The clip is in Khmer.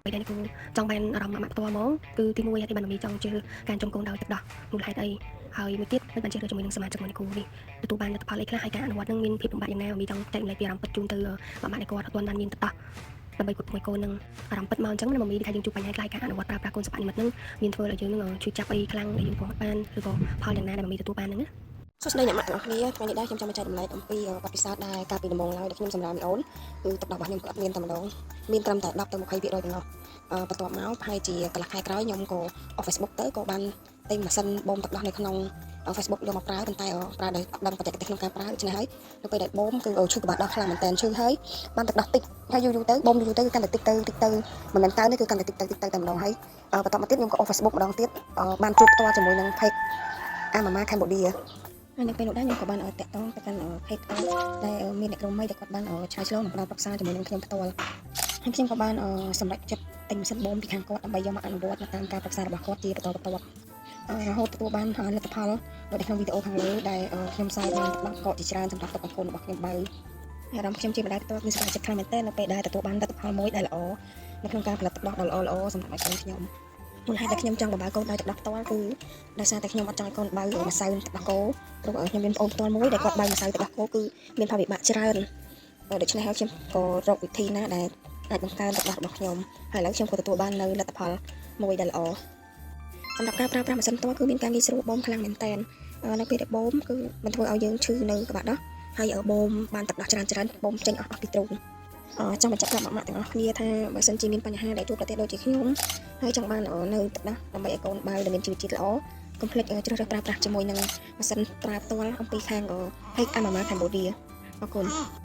Vậy đây cô trong ban rộng mà to món cứ tí nuôi hay banมีtrong chưaการจมกงดาวទឹកដោះមូលហេតុអីហើយមួយទៀតមិនបានជឿជាមួយនឹងសមាជិកមួយគូនេះទទួលបានលទ្ធផលអីខ្លះហើយការអនុវត្តនឹងមានភាពលំបាកយ៉ាងណាមានចង់ចែកម្លែកពីអារម្មណ៍ពិតជូនទៅបងប្អូនឯគាត់អត់ទាន់បានមានទឹកដោះដើម្បីគ្រប់មួយកូននឹងអារម្មណ៍ពិតមកអញ្ចឹងមិនមានថាយើងជួបបញ្ហាខ្លះការអនុវត្តប្រើប្រាស់កូនសព្វនិមិត្តនឹងមានធ្វើឲ្យយើងនឹងជួយចាប់អីខ្លាំងដែលយើងគាត់បានឬក៏ផលយ៉ាងណាដែលមិនទទួលបានហ្នឹងណាសួស្តីអ្នកម៉ាក់ទាំងអស់គ្នាថ្ងៃនេះដែរខ្ញុំចង់មកចែករំលែកអំពីបទពិសោធន៍ដែលកាលពីដំបូងឡើយដែលខ្ញុំសម្រាប់មីអូនគឺទឹកដោះរបស់ខ្ញុំគាត់មានតែម្ដងមានត្រឹមតែ10 ទៅ 20% ប៉ុណ្ណោះបន្ទាប់មកប្រហែលជាកន្លះខែក្រោយខ្ញុំក៏អស់ Facebook ទៅក៏បានទិញម៉ាស៊ីនបូមទឹកដោះនៅក្នុង Facebook យកមកប្រើប៉ុន្តែប្រើដោយអត់ដឹងបច្ចេកទេសក្នុងការប្រើដូច្នេះហើយនៅពេលដែលបូមគឺឈឺក្បាលដោះខ្លាំងមែនតើឈឺហើយបានទឹកដោះតិចហើយយូរទៅបូមយូរទៅគឺកាន់តែតិចទៅមិនមែនកើនេះគឺកាន់តែតិចទៅតែម្ដងហើយបន្ទាប់មកទៀតខ្ញុំក៏អស់ Facebook ម្ដងទៀតបានជួបផ្ទាល់ជាមួយនឹង page Amama Cambodia ហើយនៅពេលនោះដែរខ្ញុំក៏បានតាក់ទងទៅកាន់ page ដែលមានអ្នកក្រុមមីដែលគាត់បានឆ្លើយឆ្លងនិងផ្ដល់ប្រឹក្សាជាមួយនឹងខ្ញុំផ្ទាល់ហើយខ្ញុំក៏បានសម្រេចចិត្តទិញម៉ាស៊ីនបូមពីខាងគាត់ដើម្បីយកមកអនុវត្តតាមការប្រឹក្សារបស់គាត់ជាបន្តបន្ទាប់រហូតទទួលបានលទ្ធផលដោយក្នុងវីដេអូខាងលើដែលខ្ញុំផ្សាយបានទឹកដោះកកជាច្រើនសម្រាប់ទឹកអង្គរបស់ខ្ញុំបើអារម្មណ៍ខ្ញុំជាម្ដាយផ្ទាល់គឺសប្បាយចិត្តខ្លាំងមែនទែននៅពេលដែលទទួលបានលទ្ធផលមួយដែលល្អនៅក្នុងការផលិតទឹកដោះដ៏ល្អសម្រាប់ឲ្យកូនខ្ញុំមូលហេតុដែលខ្ញុំចង់បម្រើកូនដោយទឹកដោះផ្ទាល់គឺដោយសារតែខ្ញុំអត់ចង់ឲ្យកូនបើម្សៅទឹកដោះគោព្រោះខ្ញុំមានប្អូនផ្ទាល់មួយដែលគាត់បើម្សៅទឹកដោះគោគឺមានផលវិបាកច្រើនដូច្នេះហើយខ្ញុំក៏រកវិធីណាដែលអាចបង្កើនទឹកដោះរបស់ខ្ញុំហើយឥឡូវខ្ញុំក៏ទទួលបាននៅលទ្ធផលមួយដែលល្អសម្រាប់ការប្រើប្រាស់ម៉ាស៊ីនផ្ទាល់គឺមានការងាយស្រួលបូមខ្លាំងមែនតើនៅពេលដែលបូមគឺมันធ្វើឲ្យយើងឈឺនៅក្បាលដោះហើយបូមបានទឹកដោះច្រើនបូមចេញអស់ពីទ្រូងចង់បញ្ជាក់ប្រាប់ម៉ាក់ទាំងអស់គ្នាថាបើសិនជាមានបញ្ហាដែលជួបប្រទះដូចជាខ្ញុំហើយចង់បាននៅទឹកដោះដើម្បីឲ្យកូនបើដែលមានជីវជាតិល្អកុំភ្លេចជ្រើសរើសប្រើប្រាស់ជាមួយនឹងម៉ាស៊ីនប្រើផ្ទាល់អំពីខាងAmama Cambodia អរគុណ